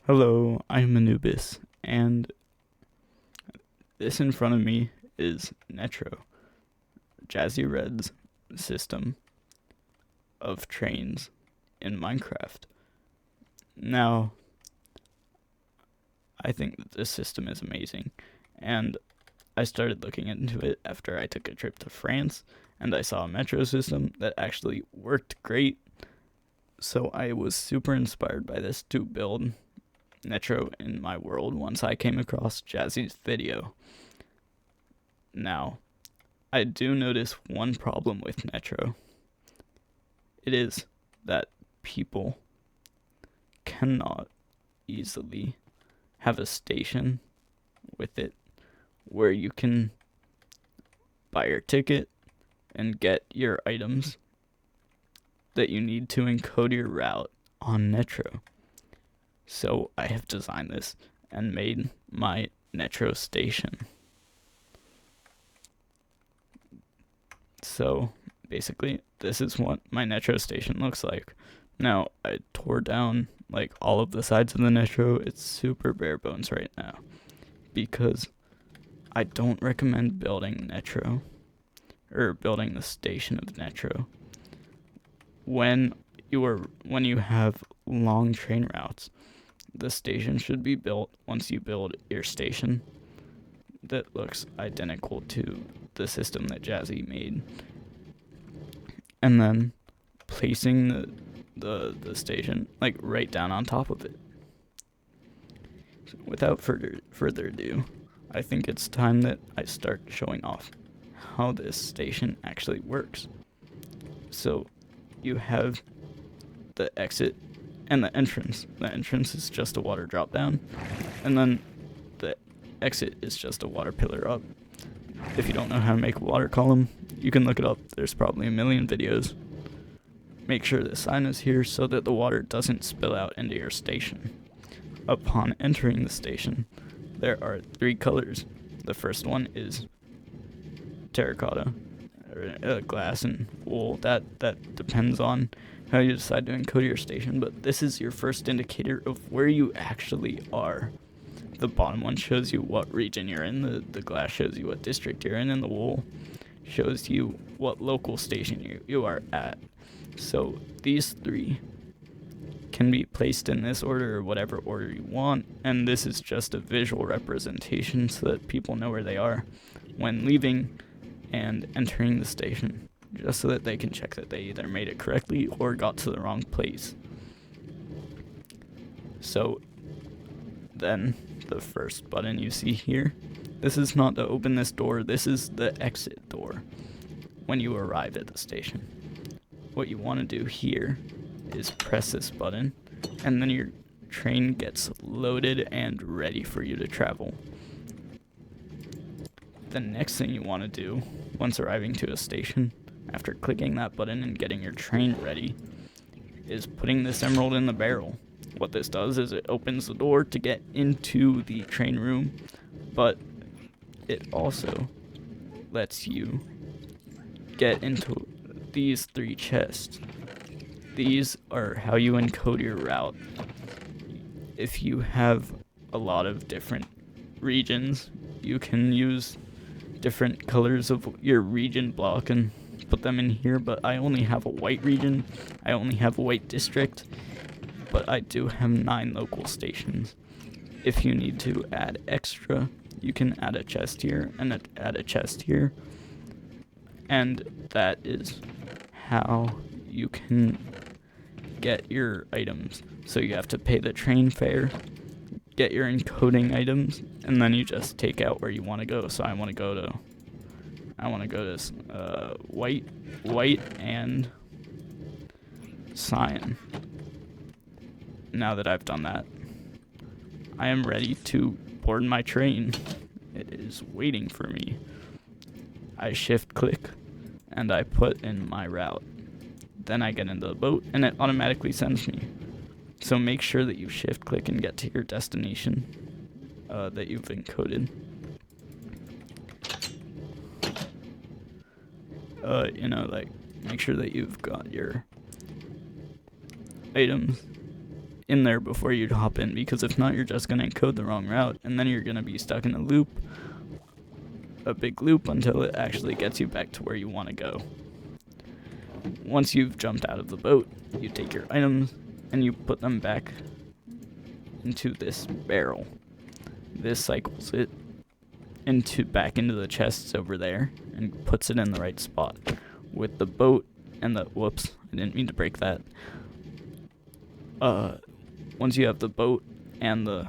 Hello, I'm Anubis, and this in front of me is Netro, JazziiRed's system of trains in Minecraft. Now, I think that this system is amazing, and I started looking into it after I took a trip to France, and I saw a metro system that actually worked great, so I was super inspired by this to build Netro in my world once I came across Jazzy's video. Now, I do notice one problem with Netro. It is that people cannot easily have a station with it where you can buy your ticket and get your items that you need to encode your route on Netro. So I have designed this and made my Netro station. So basically, this is what my Netro station looks like. Now, I tore down like all of the sides of the Netro. It's super bare bones right now because I don't recommend building Netro or building the station of Netro when you have long train routes. The station should be built once you build your station that looks identical to the system that Jazzy made, and then placing the station like right down on top of it. So without further ado, I think it's time that I start showing off how this station actually works. So you have the exit and the entrance. The entrance is just a water drop down, and then the exit is just a water pillar up. If you don't know how to make a water column, you can look it up. There's probably a million videos. Make sure the sign is here so that the water doesn't spill out into your station. Upon entering the station, there are three colors. The first one is terracotta, or glass and wool. That depends on how you decide to encode your station, but this is your first indicator of where you actually are. The bottom one shows you what region you're in, the glass shows you what district you're in, and the wool shows you what local station you are at. So these three can be placed in this order or whatever order you want, and this is just a visual representation so that people know where they are when leaving and entering the station, just so that they can check that they either made it correctly or got to the wrong place. So then the first button you see here, this is not to open this door, this is the exit door when you arrive at the station. What you want to do here is press this button, and then your train gets loaded and ready for you to travel. The next thing you want to do once arriving to a station, after clicking that button and getting your train ready, is putting this emerald in the barrel. What this does is it opens the door to get into the train room, but it also lets you get into these three chests. These are how you encode your route. If you have a lot of different regions, you can use different colors of your region block and put them in here, but I only have a white region, I only have a white district, but I do have 9 local stations. If you need to add extra, you can add a chest here and add a chest here, and that is how you can get your items. So you have to pay the train fare, get your encoding items, and then you just take out where you want to go. So I want to go to white and cyan. Now that I've done that, I am ready to board my train. It is waiting for me. I shift click and I put in my route. Then I get into the boat and it automatically sends me. So make sure that you shift click and get to your destination that you've encoded. Make sure that you've got your items in there before you hop in, because if not, you're just going to encode the wrong route, and then you're going to be stuck in a loop, a big loop, until it actually gets you back to where you want to go. Once you've jumped out of the boat, you take your items and you put them back into this barrel. This cycles it back into the chests over there and puts it in the right spot. With the boat and the whoops, I didn't mean to break that. Once you have the boat and the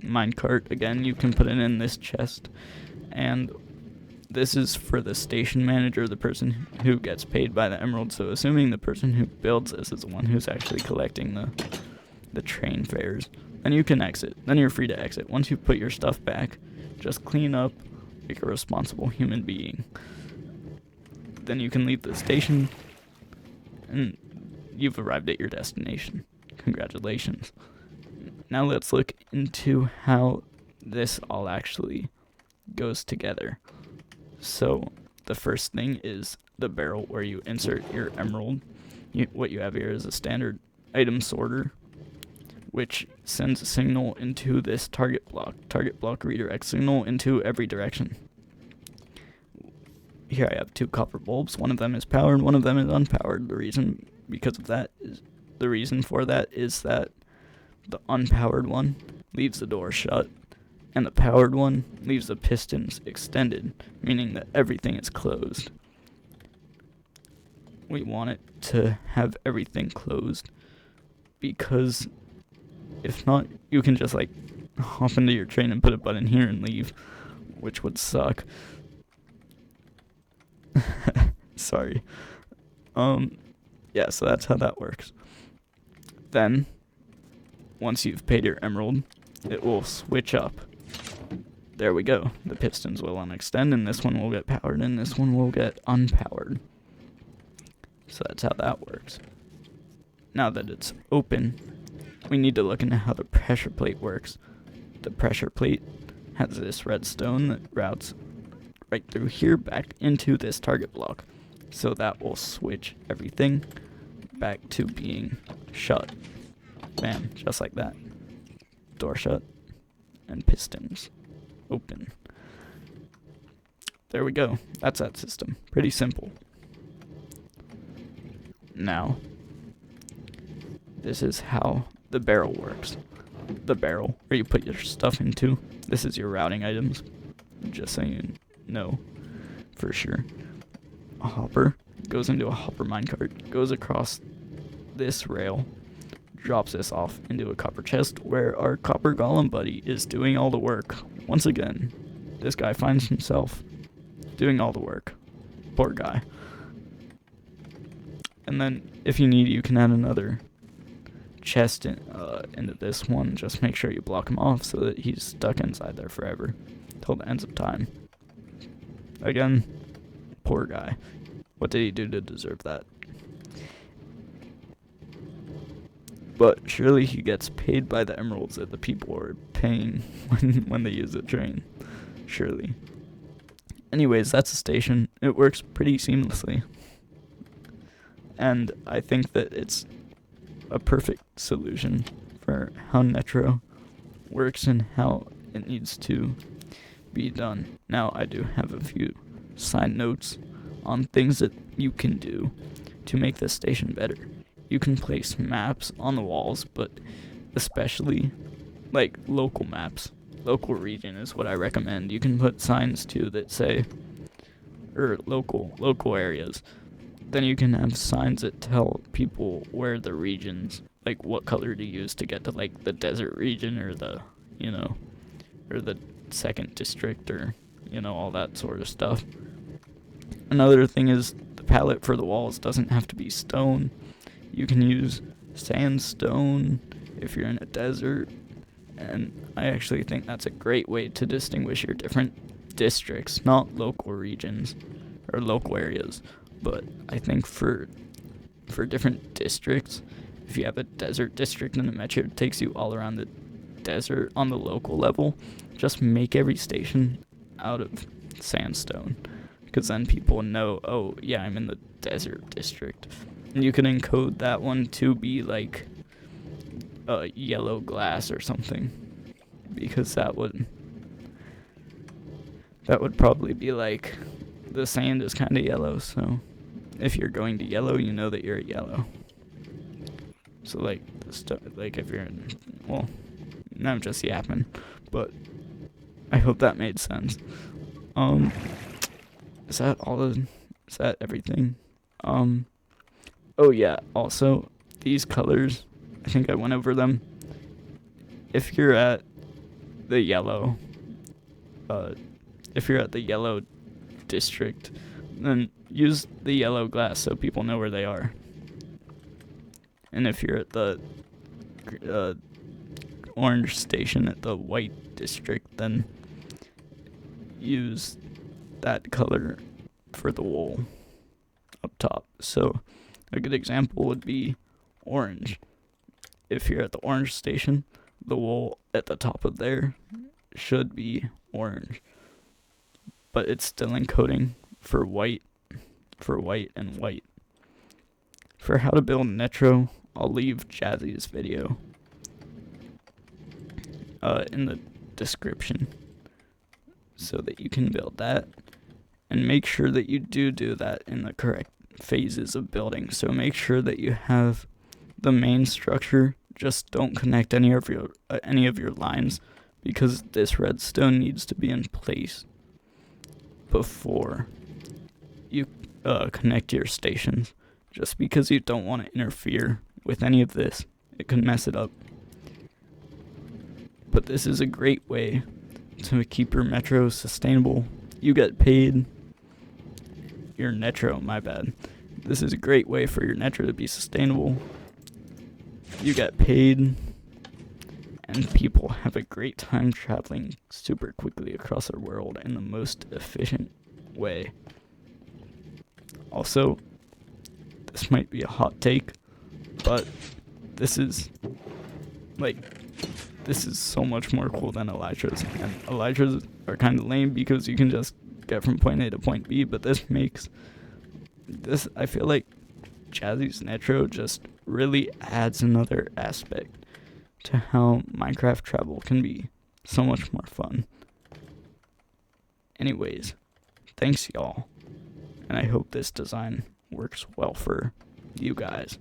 minecart, again, you can put it in this chest, and this is for the station manager, the person who gets paid by the emerald. So assuming the person who builds this is the one who's actually collecting the train fares, then you can exit. Then you're free to exit. Once you put your stuff back, just clean up like a responsible human being. Then you can leave the station, and you've arrived at your destination. Congratulations. Now let's look into how this all actually goes together. So the first thing is the barrel where you insert your emerald. What you have here is a standard item sorter, which sends a signal into this target block. Target block redirects signal into every direction. Here I have 2 copper bulbs. One of them is powered, one of them is unpowered. The reason for that is that the unpowered one leaves the door shut, and the powered one leaves the pistons extended, meaning that everything is closed. We want it to have everything closed, because if not, you can just like hop into your train and put a button here and leave, which would suck. Sorry. Yeah, so that's how that works. Then, once you've paid your emerald, it will switch up. There we go. The pistons will unextend, and this one will get powered, and this one will get unpowered. So that's how that works. Now that it's open, we need to look into how the pressure plate works. The pressure plate has this redstone that routes right through here back into this target block. So that will switch everything back to being shut. Bam, just like that. Door shut and pistons open. There we go. That's that system. Pretty simple. Now, this is how the barrel works. The barrel where you put your stuff into. This is your routing items, just so you know for sure. A hopper goes into a hopper minecart, goes across this rail, drops this off into a copper chest where our copper golem buddy is doing all the work. Once again, this guy finds himself doing all the work. Poor guy. And then if you need, you can add another chest into this one. Just make sure you block him off so that he's stuck inside there forever till the ends of time. Again, poor guy. What did he do to deserve that? But surely he gets paid by the emeralds that the people are paying when they use the train. Surely. Anyways, that's a station. It works pretty seamlessly. And I think that it's a perfect solution for how Netro works and how it needs to be done. Now, I do have a few side notes on things that you can do to make this station better. You can place maps on the walls, but especially like local maps. Local region is what I recommend. You can put signs too that say, or local areas. Then you can have signs that tell people where the regions, like what color to use to get to like the desert region or the, or the second district or, all that sort of stuff. Another thing is the palette for the walls doesn't have to be stone. You can use sandstone if you're in a desert, and I actually think that's a great way to distinguish your different districts, not local regions or local areas, but I think for different districts, if you have a desert district and a metro takes you all around the desert on the local level, just make every station out of sandstone, because then people know, oh yeah, I'm in the desert district. And you can encode that one to be like yellow glass or something, because that would probably be like the sand is kind of yellow, so if you're going to yellow, you know that you're yellow. So like like if you're in, well, now I'm just yapping, but I hope that made sense. Is that everything? Oh yeah, also these colors, I think I went over them. If you're at the yellow, if you're at the yellow district, then use the yellow glass so people know where they are. And if you're at the orange station at the white district, then use that color for the wool up top. So a good example would be orange. If you're at the orange station, the wool at the top of there should be orange, but it's still encoding for white and white. For how to build Netro, I'll leave Jazzii's video in the description so that you can build that, and make sure that you do that in the correct phases of building. So make sure that you have the main structure. Just don't connect any of your lines, because this redstone needs to be in place before you connect your stations. Just because you don't want to interfere with any of this, it could mess it up. But this is a great way to keep your metro sustainable. You get paid. Your Netro, my bad. This is a great way for your Netro to be sustainable. You get paid, and people have a great time traveling super quickly across the world in the most efficient way. Also, this might be a hot take, but this is so much more cool than Elytras. And Elytras are kind of lame because you can just get from point A to point B, but I feel like Jazzii's Netro just really adds another aspect to how Minecraft travel can be so much more fun. Anyways, thanks y'all, and I hope this design works well for you guys.